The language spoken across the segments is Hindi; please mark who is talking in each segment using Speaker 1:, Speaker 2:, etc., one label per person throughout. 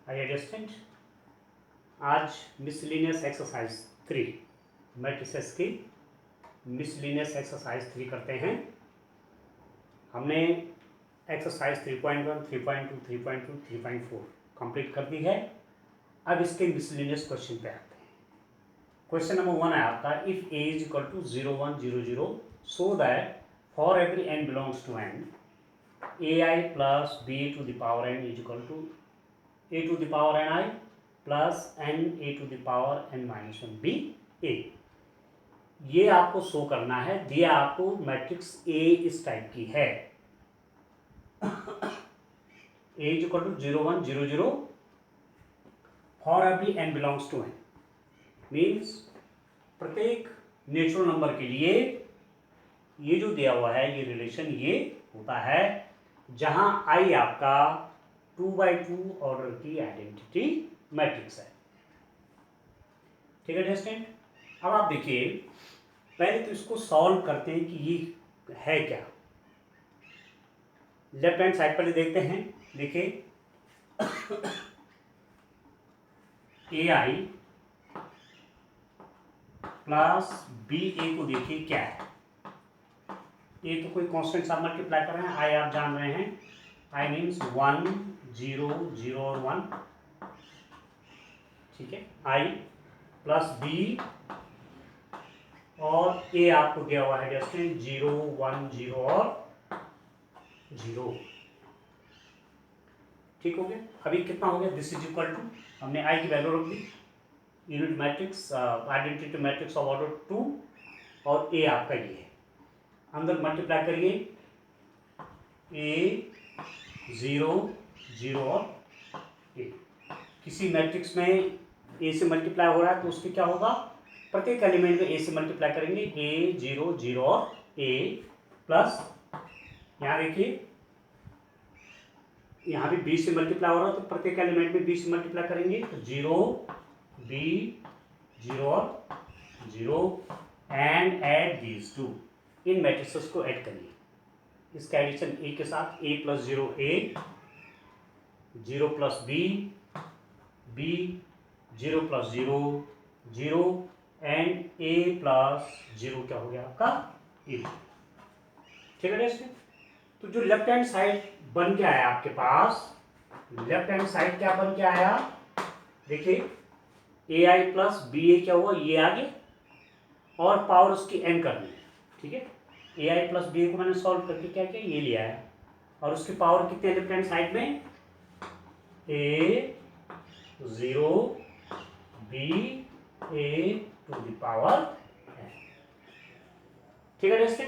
Speaker 1: हाय एडजस्टेंट, आज मिसलिनियस एक्सरसाइज 3 मैट्रिसेस की मिसलिनियस एक्सरसाइज 3 करते हैं। हमने एक्सरसाइज 3.1, 3.2, 3.2, 3.4 कंप्लीट कर दी है। अब इसके मिसलिनियस क्वेश्चन पे आते हैं। क्वेश्चन नंबर 1 है आपका, if A is equal to 0, 1, 0, 0 so that for every N belongs to N A I plus B to the power N is equal to a to the power n I plus n a to the power n minus one B A. ये आपको शो करना है, दिया आपको मैट्रिक्स A इस टाइप की है। A is equal to 0, 1, 0, 0 for every n belongs to n means प्रत्येक नेचुरल नंबर के लिए ये जो दिया हुआ है ये रिलेशन ये होता है जहां I आपका 2/2 ऑर्डर की आइडेंटिटी मैट्रिक्स है। ठीक है एडजस्टेंट। अब आप देखिए, पहले तो इसको सॉल्व करते हैं कि ये है क्या। लेफ्ट हैंड साइड पर देखते हैं। देखिए ए आई प्लस बी ए को देखिए क्या है। ए तो कोई कांस्टेंट सा मल्टीप्लाई कर रहे हैं, आई आप जान रहे हैं, आई मीन्स 1, 0, 0 और 1। ठीक है, आई प्लस बी और ए आपको दिया हुआ है जैसे 0, 1, 0 और 0। ठीक हो गया। अभी कितना हो गया, दिस इज इक्वल टू, हमने आई की वैल्यू रख दी, unit matrix identity matrix of order 2 और ए आपका ये है। अंदर मल्टीप्लाई करिए, ए 0, 0 और ए। किसी मैट्रिक्स में ए से मल्टीप्लाई हो रहा है तो उसके क्या होगा, प्रत्येक एलिमेंट में ए से मल्टीप्लाई करेंगे, ए 0, 0 और ए प्लस यहाँ देखिए यहाँ भी बी से मल्टीप्लाई हो रहा है तो प्रत्येक एलिमेंट में बी से मल्टीप्लाई करेंगे तो 0, बी 0 और 0 एंड ऐड दीज टू। इन मैट्रिसेस को ऐड करिए, इसका एडिशन ए के साथ, A plus 0 A, 0 plus B, B 0 plus 0 0 and A plus 0 क्या हो गया आपका ए। ठीक है दोस्तों। तो जो लेफ्ट हैंड साइड बन के आया आपके पास, लेफ्ट हैंड साइड क्या बन के आया, देखिए ए आई प्लस बी ए क्या हुआ, ये आ गया और पावर उसकी एन करनी है। ठीक है, ए आई प्लस बी ए को मैंने सॉल्व करके क्या किया, ये लिया है और उसकी पावर कितने लेफ्ट हैंड साइड में, a 0 B A to the power N. ठीक है दोस्तों,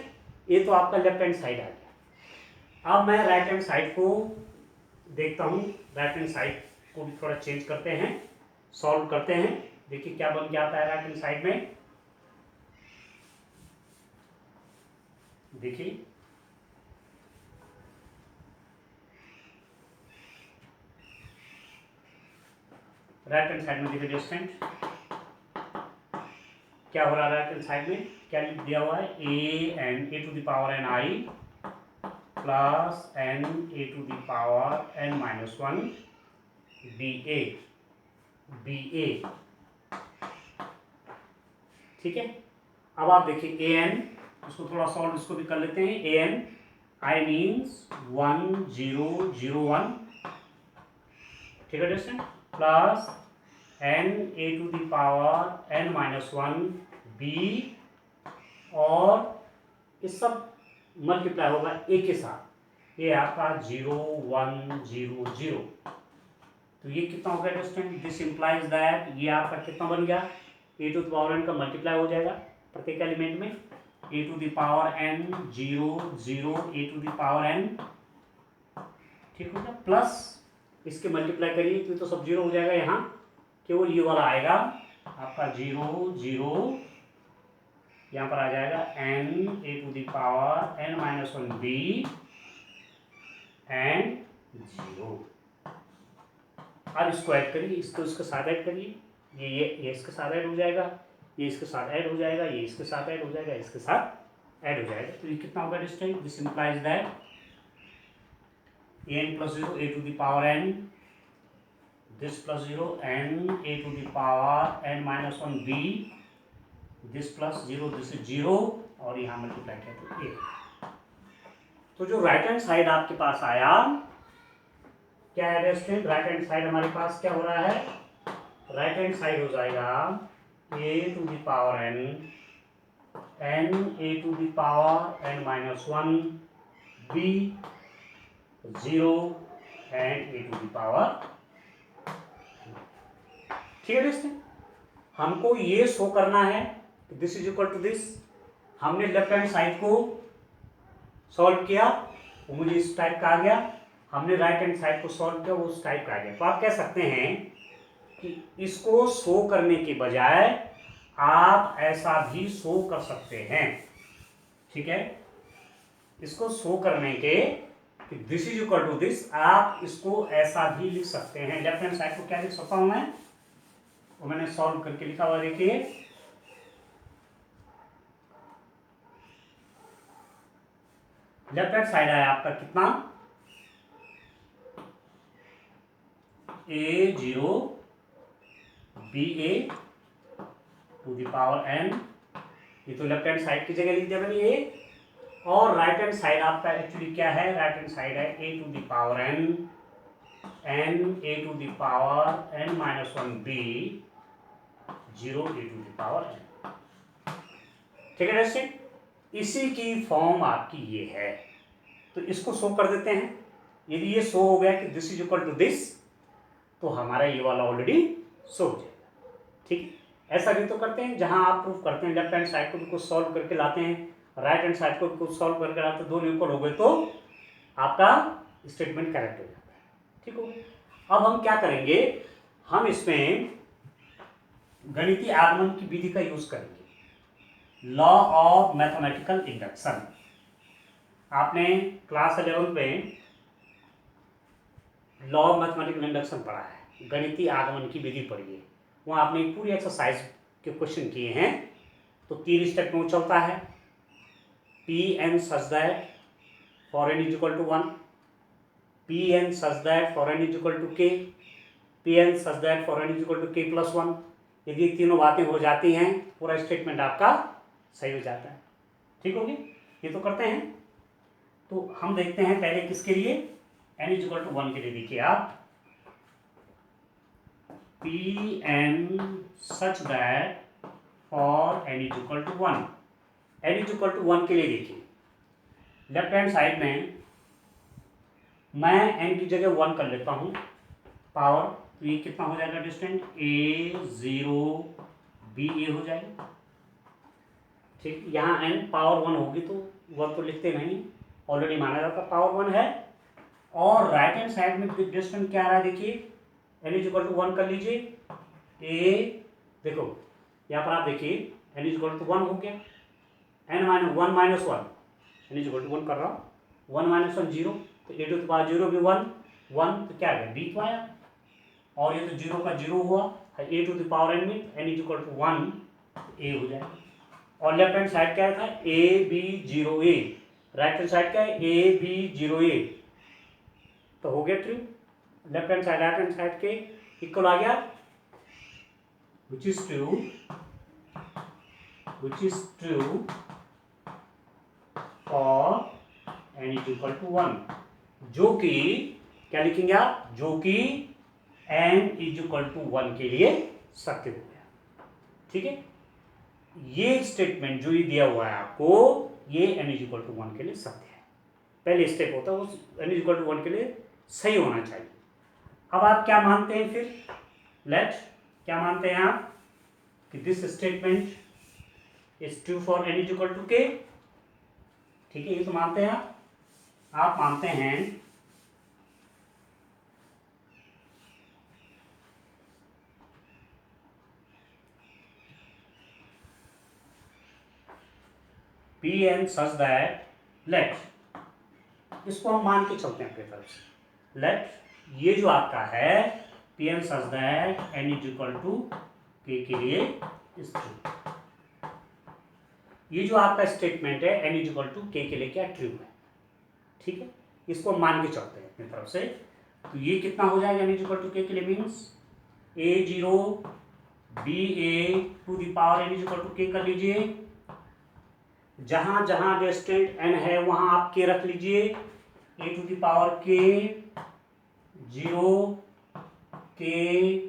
Speaker 1: ये तो आपका लेफ्ट हैंड साइड आ गया। अब मैं राइट हैंड साइड को देखता हूँ, राइट हैंड साइड को भी थोड़ा चेंज करते हैं, सॉल्व करते हैं। देखिए क्या बन के आता है राइट हैंड साइड में। देखिए राइट हैंड साइड में देखिए डिस्टेंट क्या हो रहा है, राइट हैंड साइड में क्या दिया हुआ है, A N A to the power N I plus N A to the power N minus one B A B A. ठीक है, अब आप देखिए ए एन, इसको थोड़ा सॉल्व इसको भी कर लेते हैं। A n I means 1, 0, 0, 1। ठीक है दोस्तों, plus N A to the power N minus one b और इस सब मल्टीप्लाई होगा ए के साथ, ये आपका 0, 1, 0, 0। तो ये कितना हो गया दोस्तों, दिस इंप्लाइज दैट ये आपका कितना बन गया, A to the power N का मल्टीप्लाई हो जाएगा प्रत्येक एलिमेंट में, A to the power N 0, 0 A to the power N. ठीक हो गया, प्लस इसके मल्टीप्लाई करिए तो सब 0 हो जाएगा, यहाँ केवल ये वाला आएगा आपका 0, 0 यहाँ पर आ जाएगा n A to the power N minus one b and 0। अब इसको ऐड करिए, इसको इसके साथ ऐड करिए, ये इसके साथ ऐड हो जाएगा, ये इसके साथ ऐड हो जाएगा, ये इसके साथ ऐड हो जाएगा, इसके साथ ऐड हो जाएगा। तो ये कितना होगा distance, this implies that n plus 0 A to the power n this plus 0 n a to the power n minus 1 b, this plus 0, this is 0 और यहाँ मल्टीप्लाई किया तो a। तो जो राइट हैंड साइड आपके पास आया क्या है स्टूडेंट, राइट हैंड साइड हमारे पास क्या हो रहा है, राइट हैंड साइड हो जाएगा a to the power n a to the power n minus 1 b 0 and a to the power। ठीक है दोस्तों, हमको ये शो करना है this is equal to this. हमने लेफ्ट हैंड साइड को सॉल्व किया वो मुझे इस टाइप का आ गया, हमने राइट हैंड साइड को सॉल्व किया वो उस टाइप का आ गया। तो आप कह सकते हैं कि इसको शो करने के बजाय आप ऐसा भी शो कर सकते हैं। ठीक है, इसको शो करने के this is equal to this, आप इसको ऐसा भी लिख सकते हैं। लेफ्ट हैंड साइड को क्या लिख सकता हूं मैं, वो मैंने सॉल्व करके लिखा हुआ, देखिए लेफ्ट हैंड साइड आया आपका कितना, a0 ba to the power n, ये तो लेफ्ट हैंड साइड की जगह लिख दिया मैंने a, और राइट हैंड साइड आपका एक्चुअली क्या है, राइट हैंड साइड है a to the power n a to the power n minus 1 b 0 a to the power n। ठीक है दोस्तों, इसी की फॉर्म आपकी ये है। तो इसको शो कर देते हैं। यदि ये शो हो गया कि this is equal to this, तो हमारा ये वाला ऑलरेडी शो हो जाएगा। ठीक है, ऐसा भी तो करते हैं जहां आप प्रूफ करते हैं लेफ्ट हैंड साइड को भी कुछ सॉल्व करके लाते हैं, राइट हैंड साइड को भी कुछ सॉल्व करके लाते हैं, दोनों इक्वल हो गए तो आपका स्टेटमेंट करेक्ट हो जाता है। ठीक हो गया। अब हम क्या करेंगे, हम इसमें गणितीय आगमन की विधि का यूज करेंगे, लॉ ऑफ मैथमेटिकल इंडक्शन। आपने क्लास 11 में लॉ ऑफ मैथमेटिकल इंडक्शन पढ़ा है, गणितीय आगमन की विधि पढ़ी है, वहाँ आपने एक पूरी एक्सरसाइज के क्वेश्चन किए हैं। तो 3 स्टेप में वो चलता है, P N such that for N is equal to 1, P N such that for N is equal to K, P N such that for N is equal to K plus 1। यदि तीनों बातें हो जाती हैं पूरा स्टेटमेंट आपका सही हो जाता है। ठीक होगी, ये तो करते हैं। तो हम देखते हैं पहले किसके लिए, n इज इक्वल टू 1 के लिए। देखिए आप P N such that for n is equal to 1, n is equal to 1 के लिए देखिए लेफ्ट हैंड साइड में मैं n की जगह 1 कर लेता हूं पावर, तो ये कितना हो जाएगा डिस्टेंट, a0 ba हो जाएगा। ठीक, यहाँ n पावर 1 होगी तो 1 तो लिखते नहीं, ऑलरेडी माना जाता पावर 1 है। और राइट हैंड साइड में डिस्टेंस क्या आ रहा है, देखिए n इज इक्वल टू 1 कर लीजिए, a देखो यहाँ पर आप देखिए n इज इक्वल टू 1 हो गया, n minus 1 minus 1, n is equal to 1 कर रहा हूँ, 1 माइनस 1 0, तो a टू द पावर 0 भी 1 1, तो क्या आ गया b तो आया, और ये तो 0 का 0 हुआ, a to the power n में n is equal to 1 a हो जाएगा। और लेफ्ट हैंड साइड क्या था, a b 0 a, right hand side क्या है, a b 0 a, तो हो गया true. Left hand side right hand side के इक्वल आ गया, which is true for n is equal to 1, जो कि क्या लिखेंगे आप, जो कि n is equal to 1 के लिए सत्य हो गया। ठीक है, ये स्टेटमेंट जो ये दिया हुआ है आपको, ये n is equal to 1 के लिए सत्य है। पहले स्टेप होता है वो n is equal to 1 के लिए सही होना चाहिए। अब आप क्या मानते हैं फिर, लेट क्या मानते हैं आप कि this statement is true for n is equal to k। ठीक है, ये तो मानते हैं आप मानते हैं P N such that, let इसको हम मान के चलते हैं अपनी तरफ से, लेट ये जो आपका है P N such that n is equal to k के लिए इज ट्रू। ये जो आपका स्टेटमेंट है n is equal to k के लिए क्या ट्रू है। ठीक है, इसको मान के चलते हैं अपनी तरफ से। तो ये कितना हो जाएगा n इज इक्वल टू के लिए means a0 ba to the power n is equal to K कर लीजिए। जहां जहां डिस्टेंट n है वहां आप के रख लीजिए, a to the power K 0 K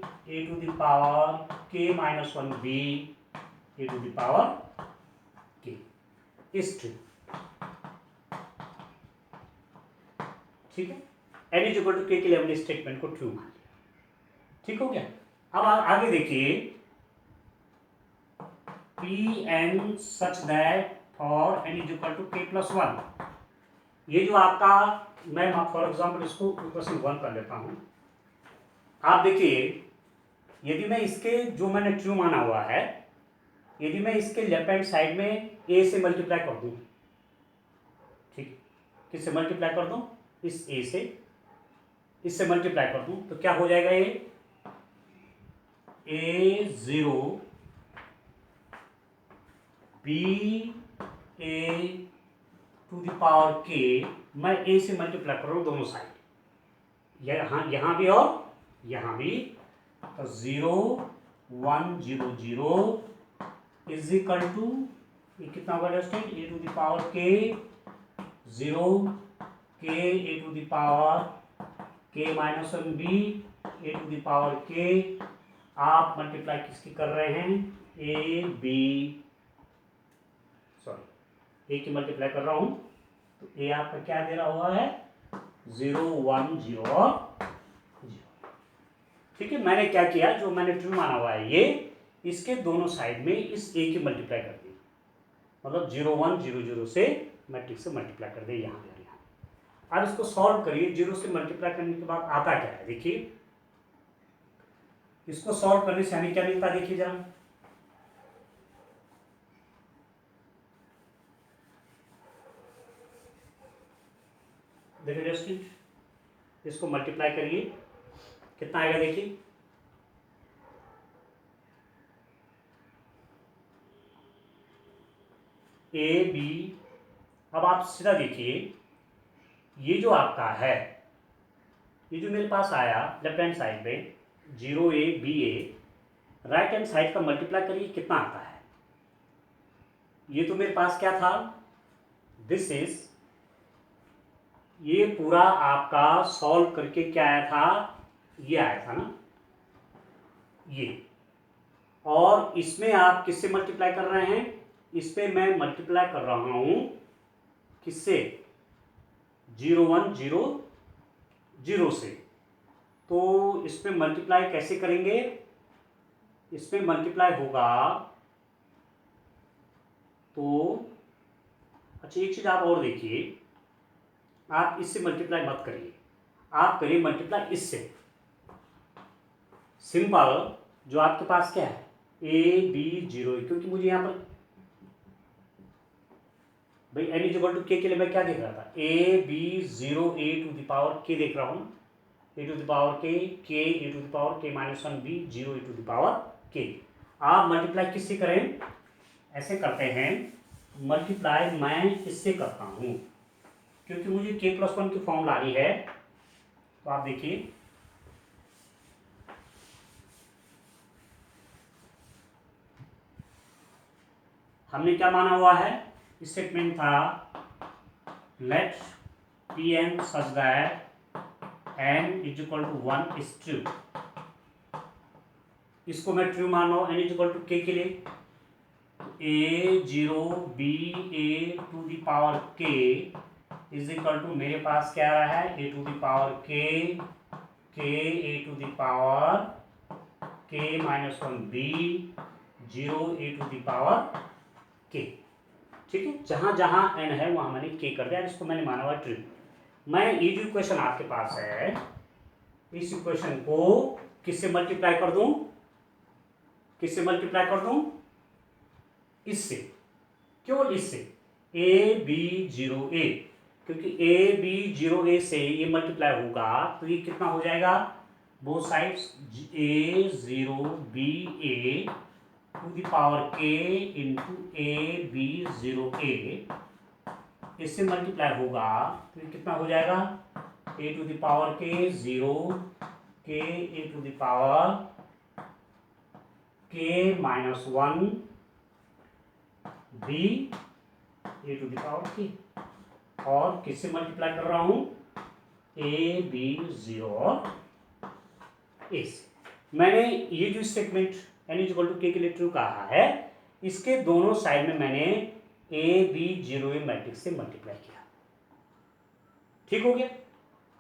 Speaker 1: a to the power K minus 1 b a to the power K इस ट्री। ठीक है, n इज इक्वल टू के लिए हमने स्टेटमेंट को ट्रू मान लिया। ठीक हो गया। अब आगे देखिए, P N such that for n is equal to K plus 1। ये जो आपका, मैं फॉर एग्जाम्पल इसको इक्वेशन 1 कर लेता हूं। आप देखिए, यदि मैं इसके जो मैंने ट्रू माना हुआ है, यदि मैं इसके लेफ्ट हैंड साइड में a से मल्टीप्लाई कर दूं, ठीक, किससे मल्टीप्लाई कर दूं, इस a से, इससे मल्टीप्लाई कर दूं तो क्या हो जाएगा, ये a0 b a to the power K, मैं a से मल्टीप्लाई कर रहा हूं दोनों साइड, यहां भी और यहां भी। तो 0 1 0 0 इज इक्वल टू, ये कितना होगा डिस्टेंट, a to the power K 0 K a to the power K minus 1 b a to the power K. आप मल्टीप्लाई किसकी कर रहे हैं, a b, सॉरी a की मल्टीप्लाई कर रहा हूं, तो a आपका क्या दे रहा हुआ है, 0 1 0 और 0। ठीक है, मैंने क्या किया, जो मैंने ट्रू माना हुआ है ये, इसके दोनों साइड में इस a की मल्टीप्लाई कर दी, मतलब 0 1 0 0 से मैट्रिक्स से मल्टीप्लाई कर दे यहाँ पे और यहाँ। अब इसको सॉल्व करिए, 0 से मल्टीप्लाई करने के बाद आता क्या है, देखिए इसको सॉल्व करने से हमें क्या मिलता है, देखिए जरा, देखिए डिस्टेंट, इसको मल्टीप्लाई करिए, कितना आएगा देखिए, ए बी। अब आप सीधा देखिए, ये जो आपका है, ये जो मेरे पास आया लेफ्ट हैंड साइड पे 0 a b a, right hand side का मल्टीप्लाई करिए कितना आता है। ये तो मेरे पास क्या था, दिस इज, ये पूरा आपका सॉल्व करके क्या आया था, ये आया था ना ये, और इसमें आप किससे मल्टीप्लाई कर रहे हैं, इस पे मैं मल्टीप्लाई कर रहा हूं किससे, 0 1 0 0 से। तो इसमें मल्टीप्लाई कैसे करेंगे, इसमें मल्टीप्लाई होगा तो, अच्छा एक चीज आप और देखिए, आप इससे मल्टीप्लाई मत करिए, आप करिए मल्टीप्लाई इससे, सिंपल, जो आपके पास क्या है a b 0, क्योंकि मुझे यहां पर भाई n इज इक्वल टू के लिए मैं क्या देख रहा था, a b 0 a to the power K देख रहा हूं, a to the power K a to the power K minus 1 b 0 a to the power K. आप मल्टीप्लाई किससे करें, ऐसे करते हैं, मल्टीप्लाई मैं इससे करता हूं, क्योंकि मुझे k प्लस 1 की फॉर्म लानी है। तो आप देखिए, हमने क्या माना हुआ है, स्टेटमेंट था let P N such that n is equal to 1 is true. इसको मैं ट्रू मान रहा हूं n इज इक्वल टू के लिए, a0 b a to the power k is equal to, मेरे पास क्या रहा है, a to the power k a to the power k minus 1 b 0 a to the power k। ठीक है, जहां जहां n है वहां मैंने k कर दिया, इसको मैंने माना हुआ ट्रू। मैं ये जो इक्वेशन आपके पास है, इस इक्वेशन को किससे मल्टीप्लाई कर दूं, किससे मल्टीप्लाई कर दूं, इससे, केवल इससे, a b 0 a, क्योंकि a b 0 a से ये मल्टीप्लाई होगा तो ये कितना हो जाएगा, both sides a0 b a to the power k into a b 0 a, इससे मल्टीप्लाई होगा तो ये कितना हो जाएगा, ए टू द पावर के 0 के ए to the power K -1 B A to the power K, और किससे मल्टीप्लाई कर रहा हूं, ए बी 0 और ए से। मैंने ये जो स्टेटमेंट n इक्वल टू के लिए ट्रू कहा है, इसके दोनों साइड में मैंने ए बी 0 ए मैट्रिक्स से मल्टीप्लाई किया। ठीक हो गया।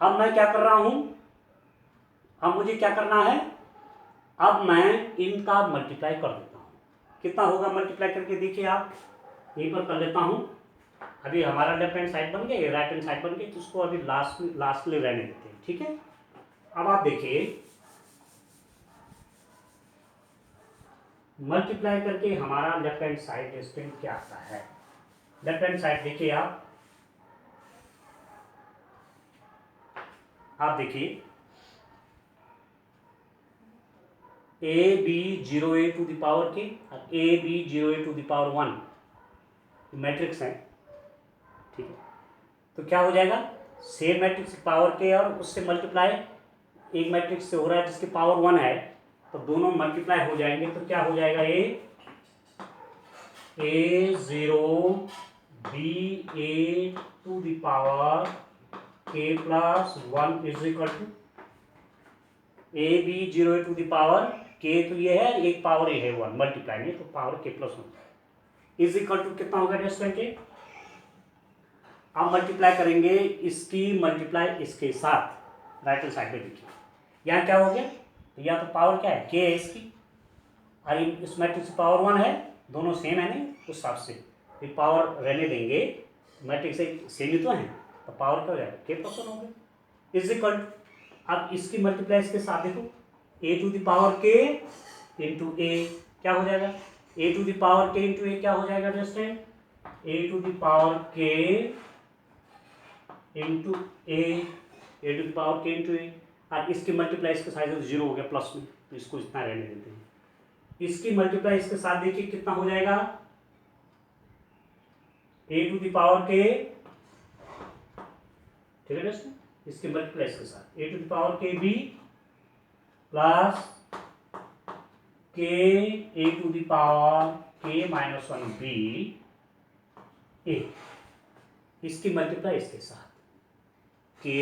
Speaker 1: अब मैं क्या कर रहा हूं, अब मुझे क्या करना है, अब मैं इनका मल्टीप्लाई कर देता हूं। कितना होगा मल्टीप्लाई करके देखिए आप, यहीं पर कर लेता हूं। अभी हमारा लेफ्ट हैंड साइड बन गया, राइट हैंड साइड बन गई, तो उसको अभी लास्ट में रहने देते हैं। ठीक है। अब आप देखिए मल्टीप्लाई करके हमारा लेफ्ट हैंड साइड डिस्टेंस क्या आता है। लेफ्ट हैंड साइड देखिए आप देखिए A B 0 A to the power K और A B 0 A to the power 1 matrix है। ठीक है, तो क्या हो जाएगा, सेम मैट्रिक्स पावर के और उससे मल्टीप्लाई एक मैट्रिक्स से हो रहा है जिसकी पावर 1 है, तो दोनों मल्टीप्लाई हो जाएंगे। तो क्या हो जाएगा, A 0 B A to the power के plus 1 is equal to A B 0 A to the power K, तो ये है एक पावर ए है 1 मल्टीप्लाई में, तो पावर के प्लस 1 इज इक्वल टू कितना होगा रेस्टोरेंट। अब मल्टीप्लाई करेंगे इसकी मल्टीप्लाई इसके साथ, राइट हैंड साइड में देखिए यहाँ क्या हो गया, तो या तो पावर क्या है के है इसकी, और इस मैट्रिक्स की पावर 1 है, दोनों सेम है नहीं, उस हिसाब से फिर पावर रहने देंगे, मैट्रिक्स से सेम ही तो है, तो पावर क्या हो जाएगा के प्लस 1 हो गया इज इक्वल। अब इसकी मल्टीप्लाई इसके साथ देखो, ए टू द पावर के इंटू ए क्या हो जाएगा, ए टू द पावर के इंटू ए क्या हो जाएगा restaurant, A to the power के into A to the power के इंटू ए, और इसकी मल्टीप्लाई इसके साथ 0 हो गया प्लस में, तो इसको इतना रहने देते हैं। इसकी मल्टीप्लाई इसके साथ देखिए कितना हो जाएगा, ए टू द पावर के, ठीक है दोस्तों, इसकी मल्टीप्लाई इसके साथ ए to the power K B plus के ए to the power K -1 B ए, इसकी मल्टीप्लाई इसके साथ के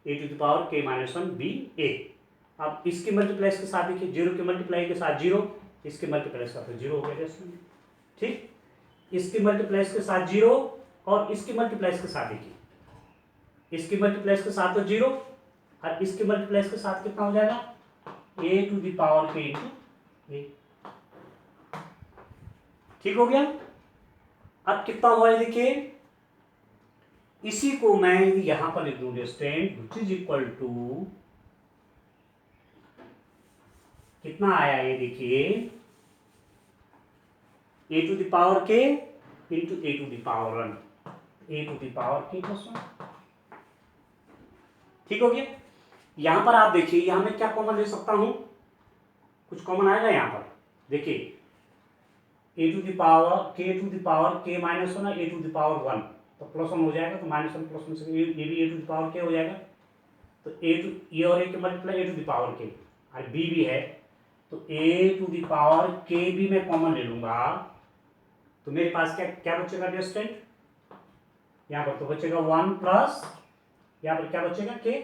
Speaker 1: ए to the power K -1 B ए। अब इसकी मल्टीप्लाई इसके साथ देखिए, 0 की मल्टीप्लाई के साथ 0, इसकी मल्टीप्लाई इसके साथ 0 हो गया इसमें। ठीक, इसकी मल्टीप्लाई इसके साथ 0 और इसकी मल्टीप्लाई इसके साथ देखिए, इसकी मल्टीप्लाई इसके साथ तो 0 और इसकी मल्टीप्लाई इसके साथ कितना हो जाएगा, ए टू द पावर के इंटू ए। ठीक हो गया। अब कितना हुआ है देखिए, इसी को मैं यहां पर लिख दूंगा stand which is equal to, कितना आया ये देखिए, ए टू द पावर के into A to the power 1, A to the power के प्लस 1। ठीक हो गया। यहां पर आप देखिए, यहां मैं क्या कॉमन ले सकता हूं, कुछ कॉमन आएगा यहां पर देखिए, ए टू द पावर के to the power K -1 A to the power 1, तो प्लस 1 हो जाएगा, तो -1 प्लस 1 से ये भी ए टू द पावर के हो जाएगा, तो ए टू ये और ए के multiply A to the power K, और बी भी है, तो ए टू द पावर के भी मैं कॉमन ले लूंगा, तो मेरे पास क्या क्या बचेगा डिस्टेंट, यहाँ पर तो बचेगा 1 प्लस यहाँ पर क्या बचेगा के।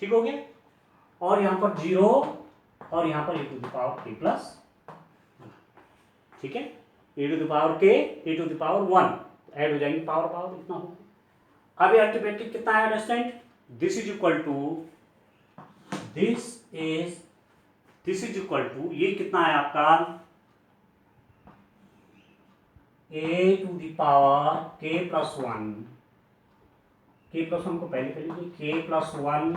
Speaker 1: ठीक हो गया। और यहाँ पर 0 और यहाँ पर ए टू द पावर के प्लस, ठीक है, ए to the power k A to the power 1 add हो जाएंगे, पावर पावर इतना होगा। अब अल्टीमेटली कितना है understand, this is equal to this is equal to, ये कितना है आपका, ए टू द पावर के प्लस 1, के प्लस 1 को पहले कर लीजिए, K plus 1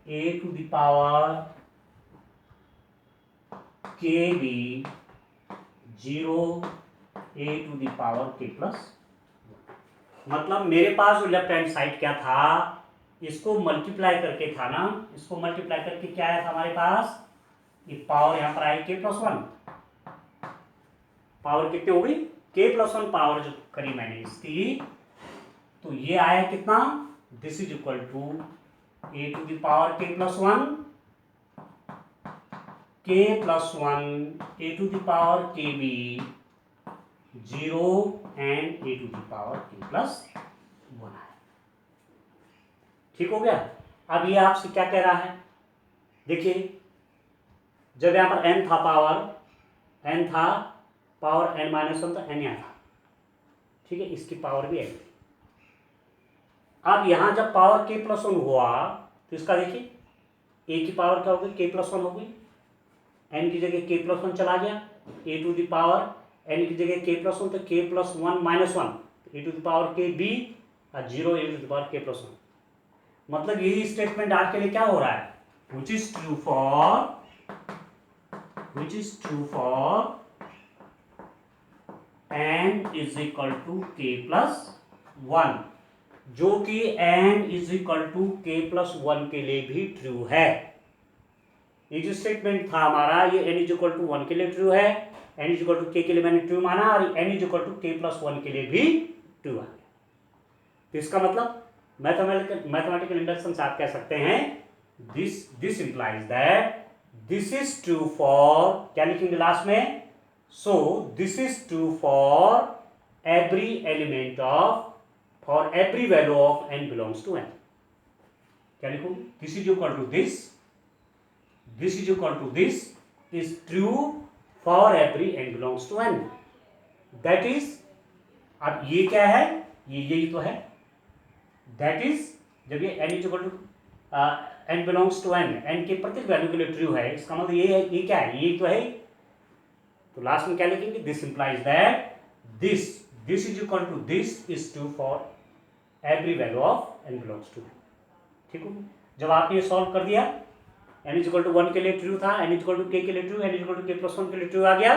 Speaker 1: A to the power K B 0 A to the power के प्लस, मतलब मेरे पास जो लेफ्ट हैंड साइड क्या था, इसको मल्टीप्लाई करके था ना, इसको मल्टीप्लाई करके क्या आया था हमारे पास, ये पावर यहाँ पर आई के प्लस 1, पावर कितनी हो गई के प्लस 1 पावर जो करी मैंने इसकी, तो ये आया कितना, this is equal to A to the power के plus one, K plus one, A to the power K B, 0 and A to the power के प्लस वन आया। ठीक हो गया। अब ये आपसे क्या कह रहा है, देखिए जब यहां पर n था पावर n माइनस वन, तो n यहाँ था, ठीक है, इसकी पावर भी n थी। अब यहां जब पावर k प्लस वन हुआ तो इसका देखिए a की पावर क्या हो गई, k प्लस वन हो गई, n की जगह k प्लस वन चला गया, a to the power n की जगह k प्लस वन, तो k plus one minus one, A to the power k b और 0 ए to the power k plus one. मतलब यही स्टेटमेंट आज के लिए क्या हो रहा है, which is true for n is equal to k plus 1, जो कि n is equal to k plus 1 के लिए भी ट्रू है। ये जो स्टेटमेंट था हमारा, ये n is equal to 1 के लिए ट्रू है, n is equal to k के लिए मैंने ट्रू माना, और n is equal to k plus 1 के लिए भी ट्रू आ गया। तो इसका मतलब मैथमेटिकल इंडक्शन से आप कह सकते हैं, this implies that this is true for, क्या लिखेंगे लास्ट में, so this is true for every element of, for every value of n belongs to n। क्या लिखूंगे, this is equal to this is equal to this is true for every n belongs to n। That is, अब ये क्या है, ये यही तो है, दैट इज जब ये n is equal to n belongs to n, n के प्रत्येक वैल्यू के लिए ट्रू है, इसका मतलब ये है, ये क्या है, ये तो है। तो लास्ट में क्या लिखेंगे, this implies that this is equal to this is true for every value of n belongs to. ठीक हो, जब आपने ये सॉल्व कर दिया, n इज इक्वल टू 1 के लिए ट्रू था, n is equal to k के लिए true, n is equal to k plus 1 के लिए ट्रू आ गया,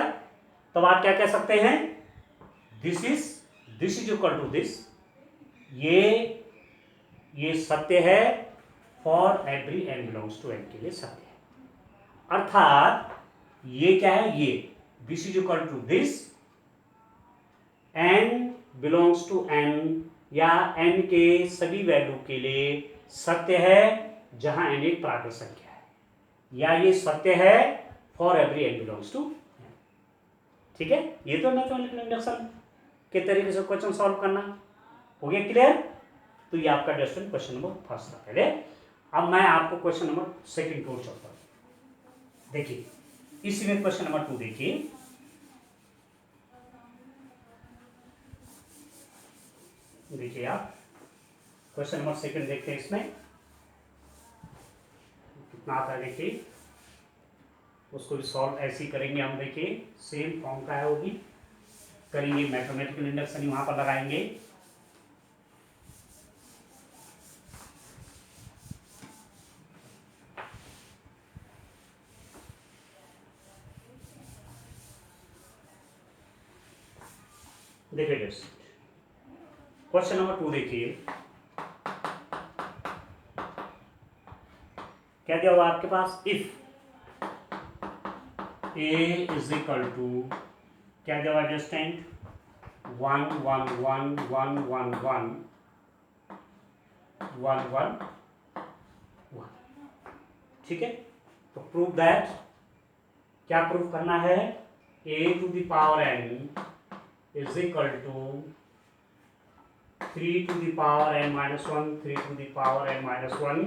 Speaker 1: तब आप क्या कह सकते हैं, this is equal to this, ये सत्य है for every n belongs to n के लिए सत्य है। अर्थात ये क्या है, ये this is equal to this, n belongs to n या n के सभी वैल्यू के लिए सत्य है जहां n एक प्राकृत संख्या है, या ये सत्य है for every n belongs to n। ठीक है, ये तो मैथमेटिकल इंडक्शन के तरीके से क्वेश्चन सॉल्व करना हो गया क्लियर। तो ये आपका क्वेश्चन नंबर फर्स्ट था पहले। अब मैं आपको क्वेश्चन नंबर सेकंड को चलता हूं। देखिए इसी में क्वेश्चन नंबर 2 देखिए, आप क्वेश्चन नंबर सेकंड देखते हैं, इसमें कितना आता है देखिए, उसको भी सॉल्व ऐसे ही करेंगे हम। देखिए सेम फॉर्म का है, वो भी करेंगे, मैथमेटिकल इंडक्शन ही वहां पर लगाएंगे। देखिए क्वेश्चन नंबर 2 देखिए, क्या दिया हुआ आपके पास, if a is equal to, क्या दिया हुआ डिस्टेंट 1 1 1 1 1 1 1 1 1। ठीक है, तो प्रूव दैट, क्या प्रूव करना है, a to the power n is equal to 3 to the power n minus 1, 3 to the power n minus 1,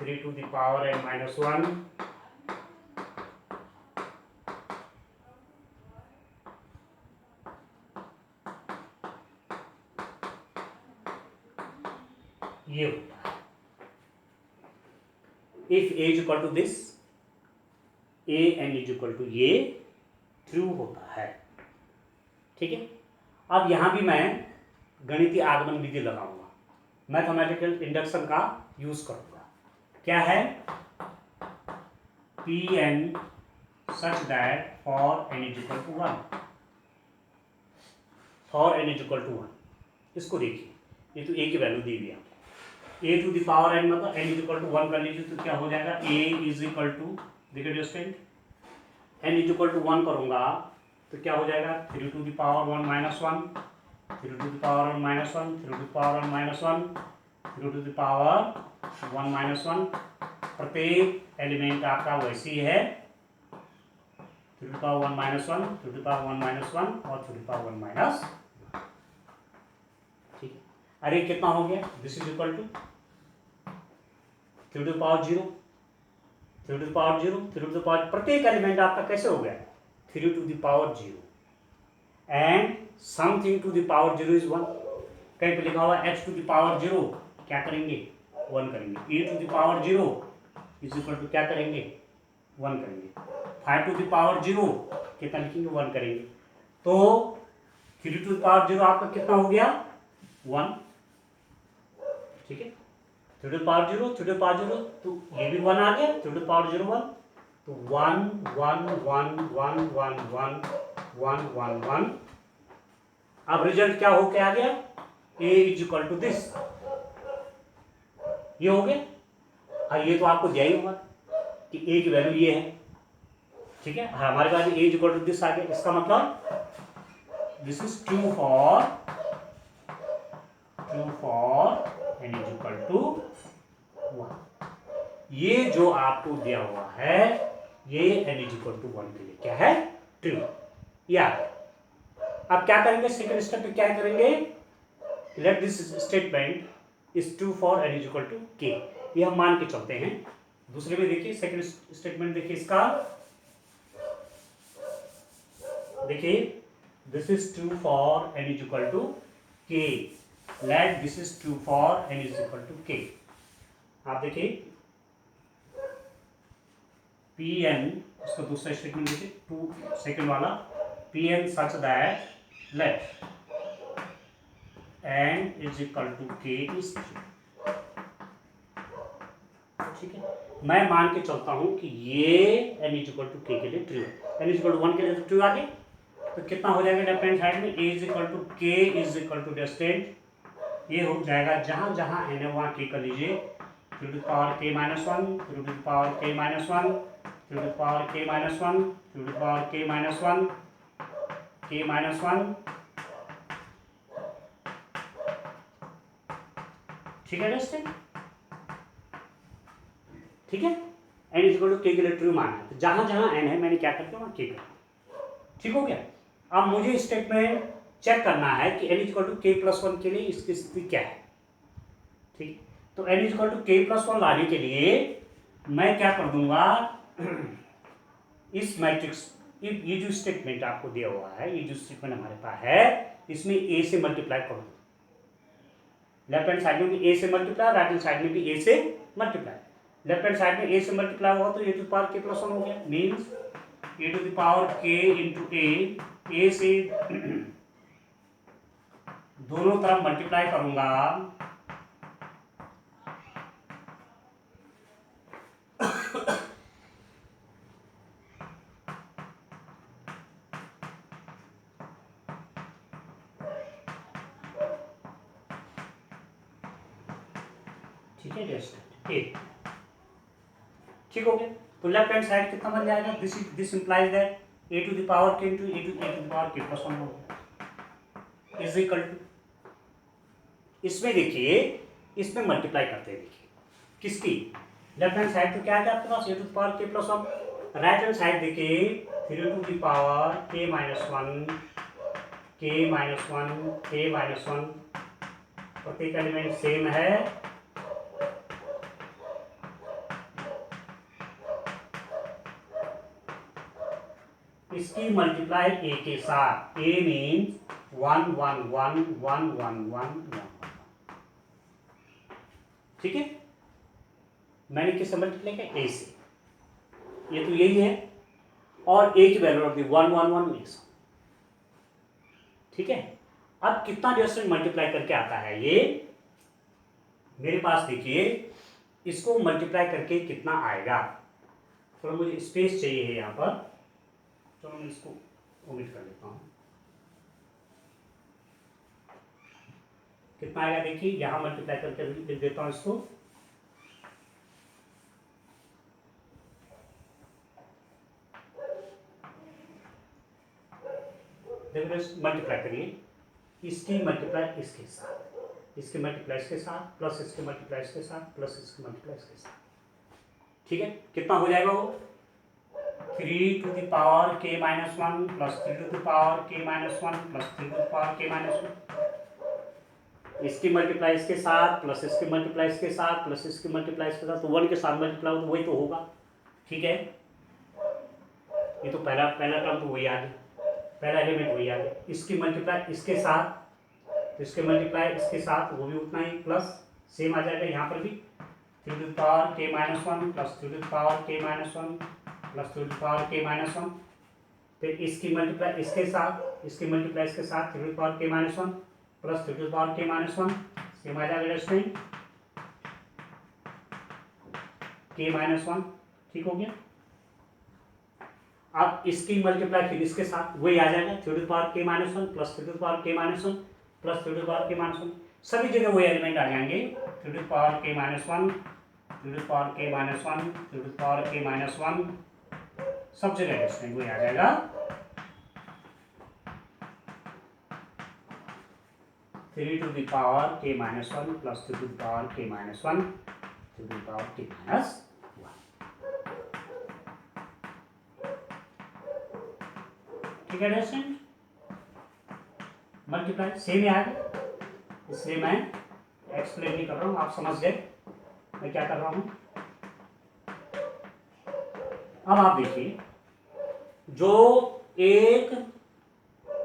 Speaker 1: 3 to the power n minus 1, ये होता है। If a is equal to this, a n is equal to ये ट्रू होता है। ठीक है, अब यहां भी मैं गणितीय आगमन विधि लगाऊंगा, मैथमेटिकल इंडक्शन का यूज करूंगा। क्या है, P N such that for n is equal to 1, for n is equal to 1। इसको देखिए, ये तो a की वैल्यू दी हुई है, a to the power n मतलब n इज इक्वल टू 1 कर लीजिए, तो क्या हो जाएगा, a इज इक्वल टू, देखिए डिस्टेंट n इज इक्वल टू 1 करूंगा तो क्या हो जाएगा, 3 to the power 1 minus 1, 3 to the power 1 minus 1, 3 to the power 1 minus 1, 3 to the power 1 minus 1। प्रत्येक एलिमेंट आपका वैसे ही है, 3 to the power 1 minus 1, 3 to the power 1 minus 1 और 3 to the power 1 minus। ठीक है, अरे कितना हो गया, this is equal to 3 to the power 0, 3 to the power 0, 3 to the power, प्रत्येक एलिमेंट आपका कैसे हो गया 3 to the power 0 and something to the power 0 is 1। कहीं पे लिखा हुआ x to the power 0 क्या करेंगे 1 करेंगे, e to the power 0 is equal to क्या करेंगे 1 करेंगे, 5 to the power 0 कितना लिखेंगे 1 करेंगे। तो 3 to the power 0 आपका कितना हो गया 1। ठीक है, 3 to the power 0, 3 to the power 0, तो ये भी 1 आ गया, 3 to the power 0 1, तो 1 1 1 1 1 1 1 1 1। अब रिजल्ट क्या हो के आ गया a is equal to this, ये हो गया। ये तो आपको दिया ही होगा कि a की वैल्यू ये है। ठीक है, हमारे पास a is equal to this आ गया, इसका मतलब this is true for n is equal to 1। ये जो आपको दिया हुआ है ये n इज इक्वल टू 1 के लिए क्या है ट्रू। या अब क्या करेंगे, सेकंड स्टेप पे क्या करेंगे, let this statement is true for n is equal to k, ये हम मान के चलते हैं। दूसरे में देखिए, सेकंड स्टेटमेंट देखिए इसका, देखिए this is true for n is equal to k, let this is true for n is equal to k। आप देखिए Pn, उसका दूसरा स्टेटमेंट देखिए 2 सेकंड वाला, Pn such that let n is equal to k is true. ठीक है, मैं मान के चलता हूं कि ये n is equal to k के लिए ट्रू है, n इज इक्वल टू 1 के लिए तो ट्रू आ गया। तो कितना हो जाएगा लेफ्ट हैंड साइड में, a is equal to k is equal to डिस्टेंट, ये हो जाएगा जहां जहां n है वहां k कर लीजिए, 3 to the power k minus 1, 3 to the power k minus 1, 3 to the power k minus 1, 3 to the power k minus 1, k minus 1। ठीक है दोस्तों, ठीक है, n is equal to k के लिए ट्रू माना है, तो जहां जहां n है मैंने क्या करता हूं k कर। ठीक हो गया। अब मुझे स्टेटमेंट चेक करना है कि n is equal to k plus 1 के लिए इसकी स्थिति क्या है। ठीक, तो n is equal to k plus 1 लाने के लिए मैं क्या कर दूंगा, इस मैट्रिक्स, ये जो स्टेटमेंट आपको दिया हुआ है, ये जो स्टेटमेंट हमारे पास है, इसमें a से मल्टीप्लाई कर दो, लेफ्ट हैंड साइड में भी a से मल्टीप्लाई, राइट हैंड साइड में भी a से मल्टीप्लाई। लेफ्ट हैंड साइड में a से मल्टीप्लाई हुआ तो a to power k plus 1 हो गया, means a to the power k into a से दोनों तरफ मल्टीप्लाई करूंगा, ठीक है जस्ट ठीक हो गया। तो लेफ्ट हैंड साइड कितना बन जाएगा, this implies that a to the power k into a to the power k plus 1 हो गया इज इक्वल टू, इसमें देखिए इसमें मल्टीप्लाई करते हैं, देखिए किसकी, लेफ्ट हैंड साइड तो क्या है आपके पास a to the power k plus 1, right hand side देखिए 3 to the power k minus 1 k minus 1 k minus 1, प्रत्येक एलिमेंट सेम है, इसकी मल्टीप्लाई a के साथ, a मीन्स 1 1 1 1 1 1 1। ठीक है, मैंने किससे मल्टीप्लाई किया a से, ये तो यही है, और a की वैल्यू रख दी 1 1 1 1। ठीक है, अब कितना डिस्टेंस मल्टीप्लाई करके आता है ये मेरे पास, देखिए इसको मल्टीप्लाई करके कितना आएगा, थोड़ा मुझे स्पेस चाहिए है यहाँ पर, चलो मैं इसको ओमिट कर लेता हूँ। कितना आएगा देखिए, यहाँ मल्टीप्लाई करके लिख देता हूँ इसको, देखो मल्टीप्लाई करिए, इसकी मल्टीप्लाई इसके साथ, इसके मल्टीप्लाई इसके साथ, प्लस इसके मल्टीप्लाई इसके साथ, प्लस इसके मल्टीप्लाई इसके साथ। ठीक है, कितना हो जाएगा वो 3 to the power k minus 1 plus 3 to the power k minus 1 plus 3 to the power k minus 1। इसकी मल्टीप्लाई इसके साथ प्लस इसकी मल्टीप्लाई इसके साथ प्लस इसकी मल्टीप्लाई इसके साथ, तो 1 के साथ मल्टीप्लाई हो तो वही तो होगा। ठीक है, ये तो पहला टर्म तो वही आ गया, पहला एलिमेंट वही आ गया। इसकी मल्टीप्लाई इसके साथ, तो इसके मल्टीप्लाई इसके साथ वो भी उतना ही प्लस सेम आ जाएगा यहाँ पर भी 3 to the power k minus 1 plus 3 to the power k minus 1 plus 3 to the power k minus 1। फिर इसकी मल्टीप्लाई इसके साथ, इसकी मल्टीप्लाई इसके साथ 3 to the power k minus 1 plus 3 to the power k minus 1 same आ जाएगा इसमें k minus 1। ठीक हो गया। अब इसकी मल्टीप्लाई फिर इसके साथ वही आ जाएगा 3 to the power k minus 1 plus 3 to the power k minus 1 plus 3 to the power k minus 1, सभी जगह वही एलिमेंट आ जाएंगे 3 to the power k minus 1, 3 to the power k minus 1, 3 to the power k minus 1, सब जगह इसमें वही आ जाएगा। Three to the power k minus 1 plus 3 to the power k minus 1 to the power k minus 1। ठीक है स्टूडेंट, मल्टीप्लाई सेम ही आएगा, इसलिए मैं एक्सप्लेन नहीं कर रहा हूँ, आप समझ गए मैं क्या कर रहा हूँ। अब आप देखिए, जो एक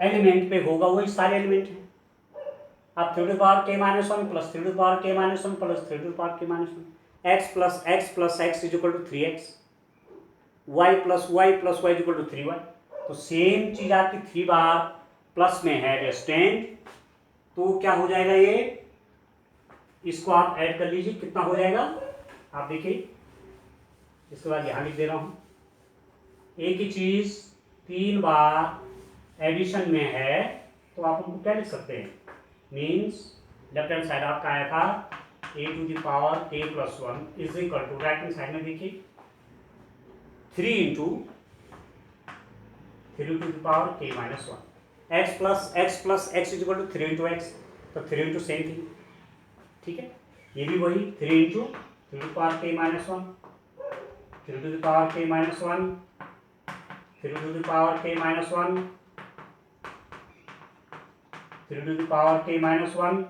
Speaker 1: एलिमेंट पे होगा वही सारे एलिमेंट हैं। अब 3 to the power k minus 1 plus 3 to the power k minus 1 plus 3 to the power k minus 1, x plus x is equal to 3x, y plus y is equal to 3y। तो सेम चीज आपकी 3 बार प्लस में है स्टैंड, तो क्या हो जाएगा ये, इसको आप ऐड कर लीजिए, कितना हो जाएगा आप देखिए। इसके बाद यहां लिख दे रहा हूं, एक ही चीज 3 बार एडिशन में है तो आप उनको क्या लिख सकते हैं, मीन्स लेफ्ट हैंड साइड आपका आया था a to the power k plus 1 is equal to, right hand side में देखिए 3 into 3 to the power k minus 1, x plus x is equal to 3 into x, तो 3 into सेम थिंग। ठीक है, ये भी वही 3 into 3 to the power k minus 1, 3 to the power k minus 1, 3 to the power k minus 1, 3 to the power k minus 1,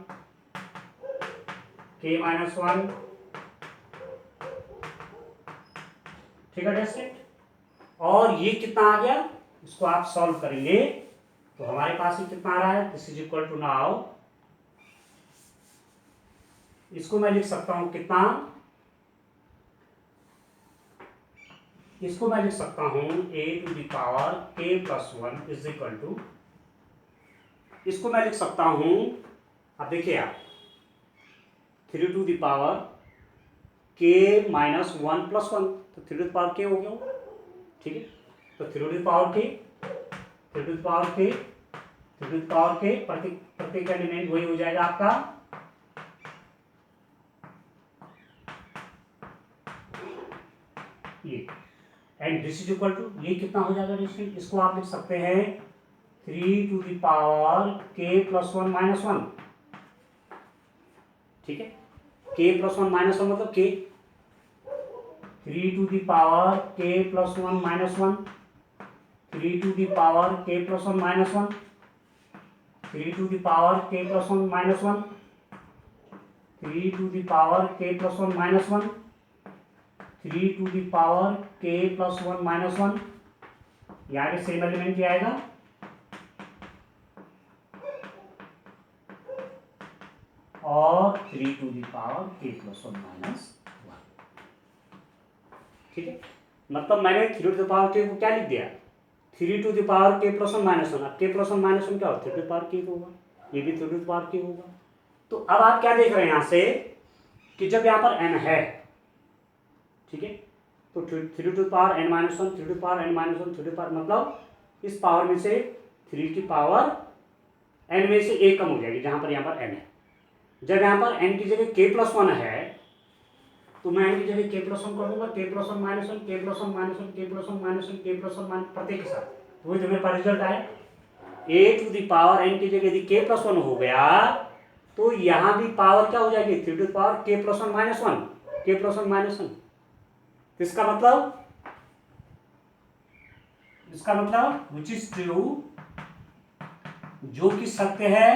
Speaker 1: k minus 1। ठीक है टेस्ट, और ये कितना आ गया, इसको आप सॉल्व करेंगे तो हमारे पास ये कितना आ रहा है, this is equal to now, इसको मैं लिख सकता हूं कितना, इसको मैं लिख सकता हूं a to the power k plus 1 is equal to, इसको मैं लिख सकता हूं, अब देखिए आप 3 to the power k minus 1 plus 1, तो 3 to the power k हो गया। ठीक है, तो 3 to the power k, 3 to the power k, 3 to the power k, प्रत्येक एलिमेंट वही हो जाएगा आपका ये, and this is equal to, ये कितना हो जाएगा डिस्टेंस, इसको आप लिख सकते हैं 3 to the power k plus 1 minus 1। ठीक है, k plus 1 minus 1 मतलब k, 3 to the power k plus 1 minus 1, 3 to the power k plus 1 minus 1, 3 to the power k plus 1 minus 1, 3 to the power k plus 1 minus 1, 3 to the power k plus 1 minus 1, यहाँ के सेम एलिमेंट ही आएगा, और 3 to the power k plus 1 minus 1। ठीक है, मतलब मैंने 3 to the power k को क्या लिख दिया, 3 to the power k plus 1 minus 1। अब k plus 1 minus 1 क्या होगा, 3 to the power k होगा, ये भी 3 to the power k होगा। तो अब आप क्या देख रहे हैं यहाँ से कि जब यहाँ पर n है, ठीक है, तो 3 to the power n minus 1, 3 to the power n minus 1, 3 to the power, मतलब इस पावर में से 3 की पावर n में से एक कम हो जाएगी, जहाँ पर यहाँ पर n है। जब यहाँ पर n की जगह k plus 1 है तो मैं n की जगह k plus 1 कर दूंगा, k plus 1 minus 1, k plus 1 minus 1, k plus 1 minus 1, k plus 1 minus, प्रत्येक के साथ, तो वही तो मेरे पास रिजल्ट आए। a to the power n की जगह यदि k प्लस 1 हो गया तो यहां भी पावर क्या हो जाएगी 3 to the power k plus 1 minus 1, k plus 1 minus 1। इसका मतलब विच इज ट्रू, जो कि सत्य है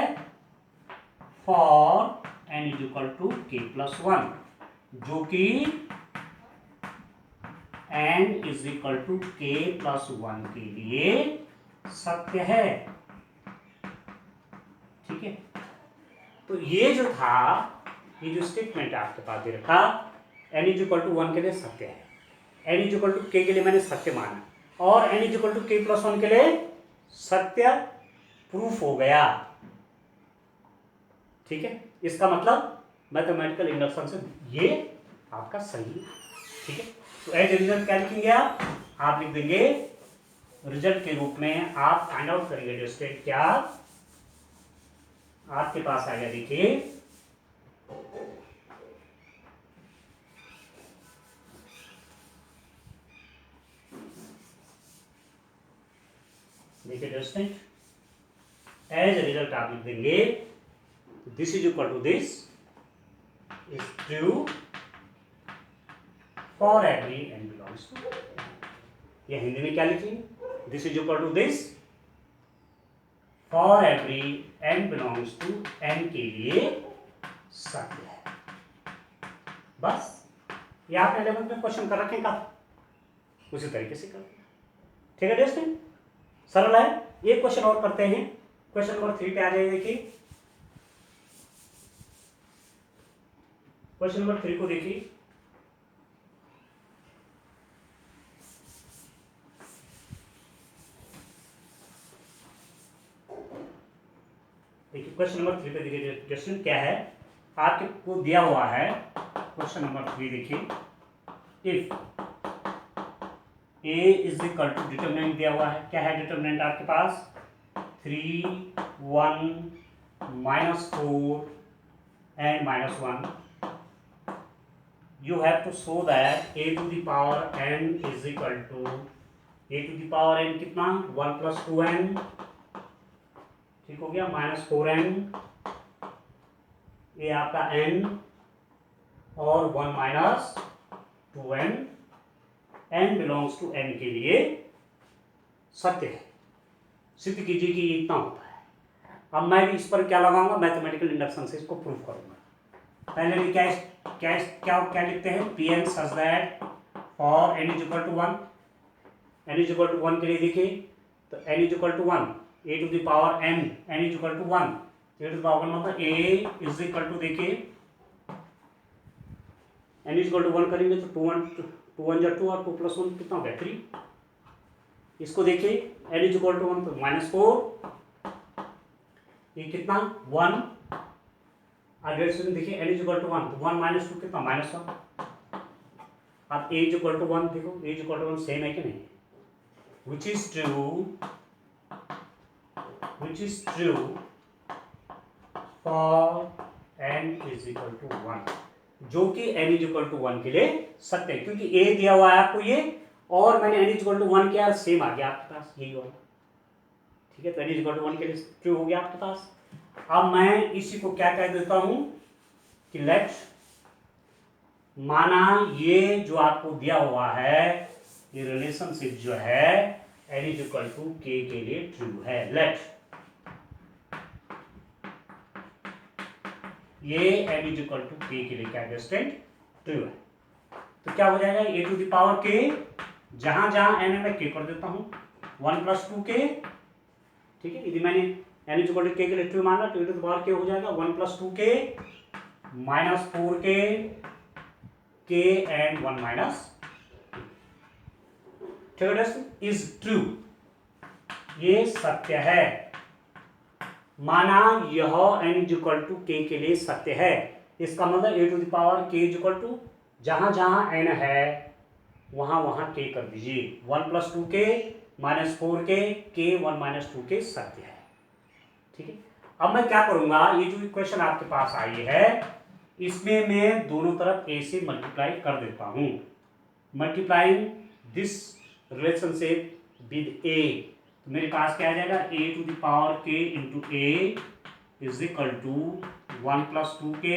Speaker 1: for n is equal to k plus 1, जो कि n is equal to k plus 1 के लिए सत्य है। ठीक है, तो ये जो था, ये जो स्टेटमेंट आपके पास दे रखा n इज इक्वल टू 1 के लिए सत्य है, n is equal to k के लिए मैंने सत्य माना, और n is equal to k plus 1 के लिए सत्य प्रूफ हो गया। ठीक है, इसका मतलब मैथमेटिकल इंडक्शन से ये आपका सही है। ठीक है, तो एज रिजल्ट क्या लिखेंगे आप लिख देंगे रिजल्ट के रूप में आप फाइंड आउट करेंगे जो स्टेट क्या आपके पास आएगा। देखिए जो स्टेट एज रिजल्ट आप लिख देंगे this is equal to this is true for every n belongs to, या हिंदी में क्या लिखेंगे this is equal to this for every n belongs to n के लिए सत्य है। बस ये आपने 11th में क्वेश्चन कर रखे का उसी तरीके से कर। ठीक है दोस्तों, सरल है। एक क्वेश्चन और करते हैं, क्वेश्चन नंबर 3 पे आ जाइए। देखिए क्वेश्चन नंबर 3 को देखिए, क्वेश्चन नंबर 3 पे देखिए क्वेश्चन क्या है आपके को दिया हुआ है। क्वेश्चन नंबर 3 देखिए, if a is equal to determinant दिया हुआ है। क्या है डिटरमिनेंट आपके पास 3, 1, -4 and -1। You have to show that a to the power n is equal to a to the power n कितना 1 प्लस 2n, ठीक हो गया, -4n, ये आपका n और 1 minus 2n, n belongs to n के लिए सत्य है। सिद्ध कीजिए कि इतना होता है। अब मैं भी इस पर क्या लगाऊंगा, मैथमेटिकल इंडक्शन से इसको प्रूव करूंगा। पहले भी क्या क्या क्या क्या लिखते हैं, Pn such that for n is equal to 1, n is equal to 1 के लिए देखिए तो n is equal to 1, a to the power n, n is equal to 1, a to the power मतलब a इज इक्वल टू देखिए n इज इक्वल टू 1 करेंगे तो 2 1 जा 2 और 2 प्लस 1 कितना हो गया 3। इसको देखिए n इज इक्वल टू 1 तो -4, ये कितना 1, और देखिए n इज इक्वल टू 1 तो 1 माइनस 2 कितना -1। अब a इज इक्वल टू 1 देखो, a is equal to 1 same है कि नहीं, which is true for n is equal to 1, जो कि n is equal to 1 के लिए सत्य है, क्योंकि a दिया हुआ है आपको ये और मैंने n is equal to 1 किया, सेम आ गया आपके पास यही वाला। ठीक है, तो n is equal to 1 के लिए ट्रू हो गया आपके पास। अब मैं इसी को क्या कह देता हूं कि लेट, माना ये जो आपको दिया हुआ है ये रिलेशनशिप जो है n is equal to k के लिए ट्रू है। लेट ये n is equal to k के लिए क्या डिस्टेंट ट्रू है, तो क्या हो जाएगा a to the power k, जहां जहां n है मैं k कर देता हूं 1 प्लस 2k। ठीक है, यदि मैंने n is equal to k के लिए ट्रू माना तो a to the power k हो जाएगा 1 plus 2k -4k k and 1 minus, is true, ये सत्य है। माना यह n is equal to k के लिए सत्य है, इसका मतलब a to the power k is equal to जहां जहां n है वहां वहां k कर दीजिए, 1 plus 2k -4k k 1 minus 2k सत्य है। ठीक है, अब मैं क्या करूंगा, ये जो इक्वेशन आपके पास आई है इसमें मैं दोनों तरफ a से मल्टीप्लाई कर देता हूं, multiplying this relationship with a तो मेरे पास क्या आ जाएगा, ए टू द पावर के into a is equal to 1 plus 2k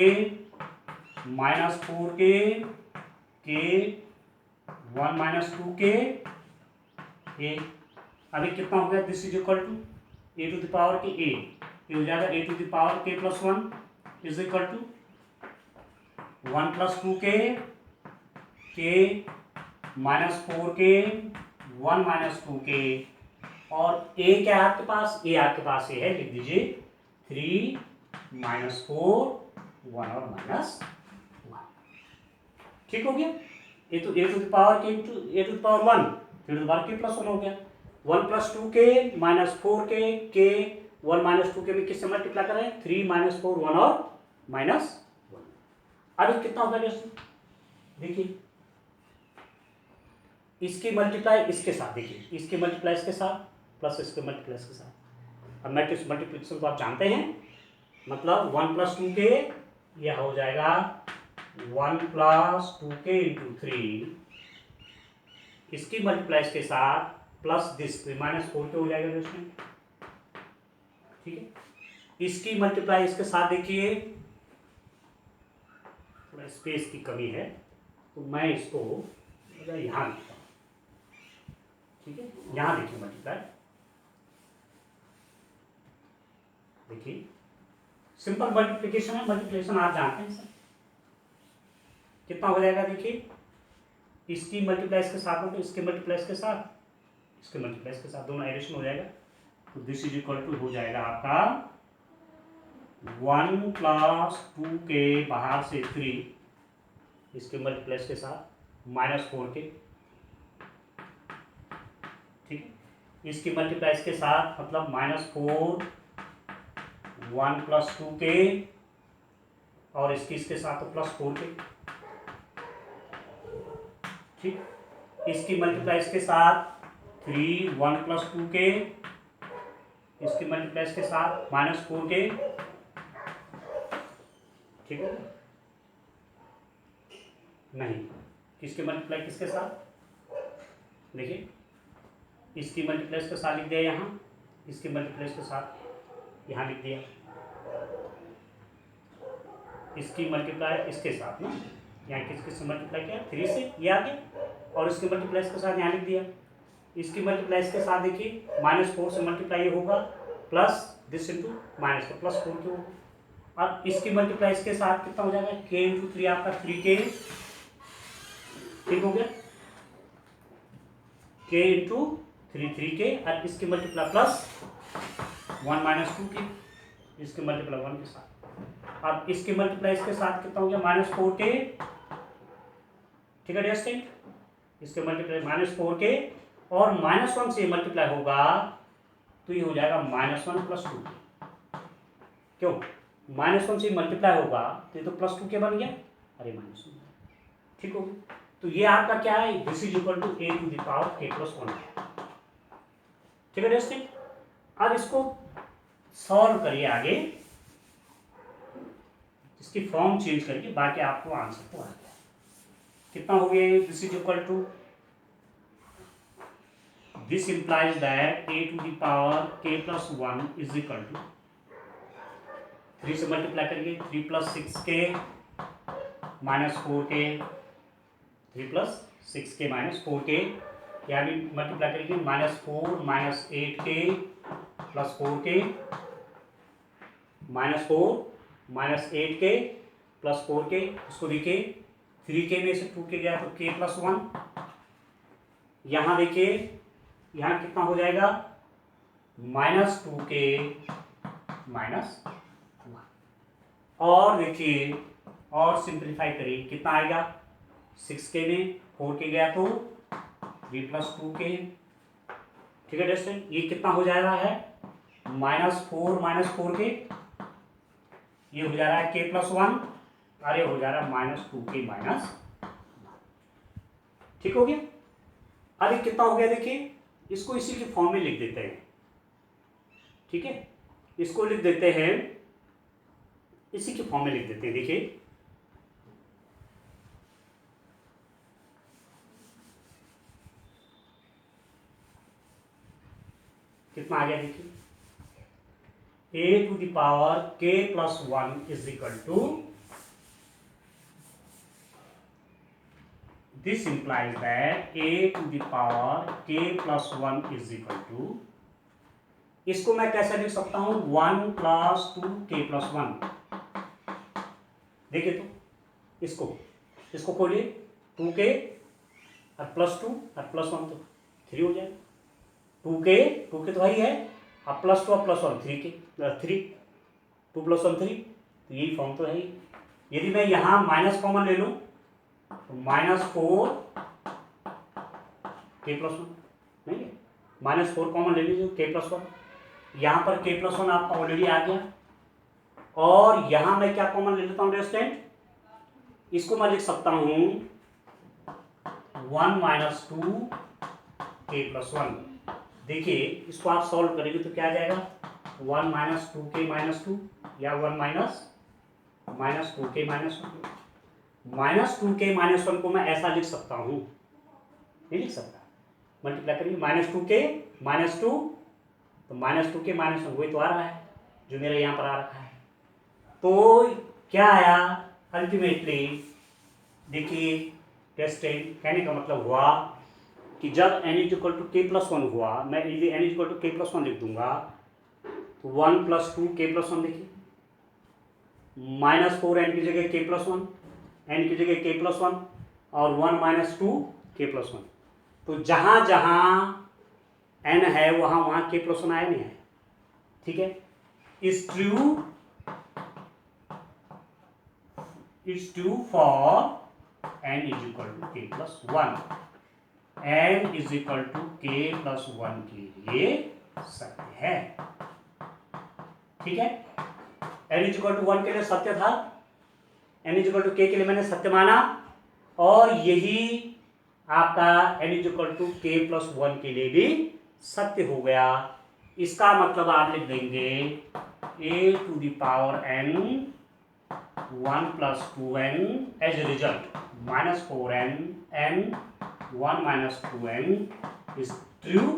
Speaker 1: minus 4k के 1 माइनस 2k ए। अभी कितना हो गया, this is equal to A to the power k a, ये हो जाएगा ए टू द पावर के plus 1 is equal to 1 plus 2k के माइनस 4k 1 माइनस 2k, और ए क्या है आपके पास, ए आपके पास ये है, लिख दीजिए 3 माइनस 4 1 और माइनस 1। ठीक हो गया, ये तो ए टू द पावर के into A to the power 1 to the power के प्लस 1 हो गया। 1 प्लस 2k माइनस 4k के 1 माइनस 2k में किससे मल्टीप्लाई कर रहे हैं, 3 माइनस 4 1 और माइनस 1। अभी कितना होगा दोस्तों, देखिए इसकी मल्टीप्लाई इसके साथ, देखिए इसके मल्टीप्लाई इसके साथ प्लस इसके मल्टीप्लाई इसके साथ। अब मैट्रिक्स मल्टीप्लिकेशन तो आप जानते हैं, मतलब 1 प्लस 2k यह हो जाएगा 1 प्लस 2k इंटू 3, इसकी मल्टीप्लाई इसके साथ प्लस दिस माइनस 4k हो जाएगा दोस्तों। ठीक है, इसकी मल्टीप्लाई इसके साथ, देखिए थोड़ा स्पेस की कमी है तो मैं इसको यहाँ लिखता हूँ। ठीक है, यहाँ देखिए मल्टीप्लाई, देखिए सिंपल मल्टीप्लिकेशन है, मल्टीप्लिकेशन आप जानते हैं सर। कितना हो जाएगा, देखिए इसकी मल्टीप्लाई इसके साथ हो तो इसके मल्टीप्लाई इसके साथ, इसके मल्टीप्लाई इसके साथ, दोनों एडिशन हो जाएगा। तो दिस इज इक्वल टू हो जाएगा आपका 1 प्लस 2k बाहर से 3, इसके मल्टीप्लाई इसके साथ माइनस 4k। ठीक है, इसकी मल्टीप्लाई इसके साथ मतलब माइनस 4 1 प्लस 2k, और इसकी इसके साथ तो प्लस 4k। ठीक, इसकी मल्टीप्लाई इसके साथ 3 1 प्लस 2k, इसकी मल्टीप्लाई इसके साथ माइनस 4k। ठीक है, नहीं किसके मल्टीप्लाई किसके साथ, देखिए इसकी मल्टीप्लाई इसके साथ लिख दिया यहाँ, इसकी मल्टीप्लाई इसके साथ यहाँ लिख दिया, इसकी मल्टीप्लाई इसके साथ ना, यहाँ किस किस से मल्टीप्लाई किया 3 से, ये आ गया, और इसकी मल्टीप्लाई इसके साथ यहाँ लिख दिया। इसकी मल्टीप्लाई इसके साथ देखिए माइनस 4 से मल्टीप्लाई होगा प्लस दिस इंटू माइनस का प्लस 4 क्यों। अब इसकी मल्टीप्लाई इसके साथ कितना हो जाएगा, k इंटू 3 आपका 3k। ठीक हो गया, k इंटू 3k, और इसकी मल्टीप्लाई प्लस 1 माइनस 2k, इसके मल्टीप्लाई 1 के साथ। अब इसके मल्टीप्लाई इसके साथ कितना हो गया, माइनस 4k। ठीक है डियर, इसके मल्टीप्लाई माइनस 4k, और माइनस 1 से मल्टीप्लाई होगा तो ये हो जाएगा माइनस 1 प्लस 2। क्यों, माइनस 1 से मल्टीप्लाई होगा तो ये तो प्लस 2k बन गया, अरे माइनस 1। ठीक हो गया, तो ये आपका क्या है, this is equal to a to the power k plus 1। ठीक है डियर, अब इसको सॉल्व करिए आगे, इसकी फॉर्म चेंज करके बाकी आपको आंसर तो आ गया। कितना हो गया, this is equal to, this implies that a to the power k plus 1 is equal to 3 से मल्टीप्लाई करिए, 3 plus 6k minus 4k, 3 plus 6k minus 4k, यहाँ भी मल्टीप्लाई करेंगे minus 4 minus 8k plus 4k, minus 4 minus 8k plus 4k। इसको देखिए 3k में से 2k गया तो k प्लस 1, यहाँ देखिए यहाँ कितना हो जाएगा, माइनस 2k माइनस 1, और देखिए और सिंप्लीफाई करिए कितना आएगा, 6k में 4k गया तो 3 प्लस 2k। ठीक है दोस्तों, ये कितना हो जा रहा है, माइनस 4 माइनस 4k, ये हो जा रहा है k प्लस 1, और ये हो जा रहा है माइनस 2k माइनस। ठीक हो गया, अभी कितना हो गया देखिए, इसको इसी के फॉर्म में लिख देते हैं। ठीक है, इसको लिख देते हैं, इसी के फॉर्म में लिख देते हैं। देखिए कितना आ गया देखिए, a to the power k plus 1 is equal to, this implies that a to the power k plus 1 is equal to, इसको मैं कैसे लिख सकता हूं, 1 plus 2k plus 1। देखिए तो इसको खोलिए, 2k और प्लस 2 और प्लस 1 तो 3 हो जाएगा, 2k तो वही है, अब प्लस 2 और प्लस 1 3 2 प्लस 1 3, तो यही फॉर्म तो है ही। यदि मैं यहाँ माइनस कॉमन ले लूँ तो -4 k प्लस 1 नहीं है, -4 कॉमन ले लीजिए k प्लस 1, यहाँ पर k प्लस 1 आपका ऑलरेडी आ गया, और यहाँ मैं क्या कॉमन ले लेता हूँ रेस्टेंट, इसको मैं लिख सकता हूँ 1 - 2 k प्लस 1। देखिए इसको आप सॉल्व करेंगे तो क्या आ जाएगा, 1 - 2k - 2 या 1 - 2k - 1, -2k - 1 को मैं ऐसा लिख सकता हूँ, नहीं लिख सकता, मल्टीप्लाई करिए, -2k - 2 तो -2k - 1 वही तो आ रहा है जो मेरे यहाँ पर आ रखा है। तो क्या आया अल्टीमेटली, देखिए टेस्टेड कहने का मतलब हुआ कि जब n = k + 1 हुआ, मैं यदि n = k + 1 लिख दूंगा तो 1 + 2 k + 1, देखिए -4n की जगह k + 1, n की जगह k + 1 और 1 - 2 k + 1, तो जहाँ जहाँ n है वहाँ k + 1 आया नहीं है, ठीक है। Is true for n = k + 1, n = k + 1 के लिए सत्य है, ठीक है। n = 1 के लिए सत्य था, n = k के लिए मैंने सत्य माना, और यही आपका n = k + 1 के लिए भी सत्य हो गया। इसका मतलब आप लिख देंगे a to the power n 1 + 2n as a result -4n n 1 - 2n is true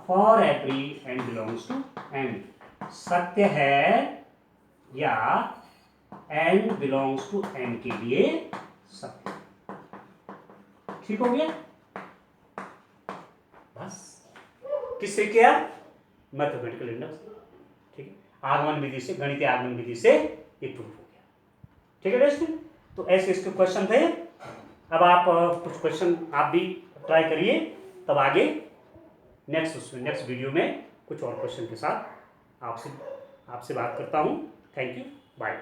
Speaker 1: for every n belongs to n। सत्य है या n belongs to n के लिए सत्य, ठीक हो गया। बस किससे किया, मैथमेटिकल इंडक्शन, ठीक है, आगमन विधि से, गणितीय आगमन विधि से ये प्रूफ हो गया, ठीक है दोस्तों। तो ऐसे इसके क्वेश्चन थे। अब आप कुछ क्वेश्चन आप भी ट्राई करिए, तब आगे नेक्स्ट वीडियो में कुछ और क्वेश्चन के साथ आपसे बात करता हूँ। Thank you, bye.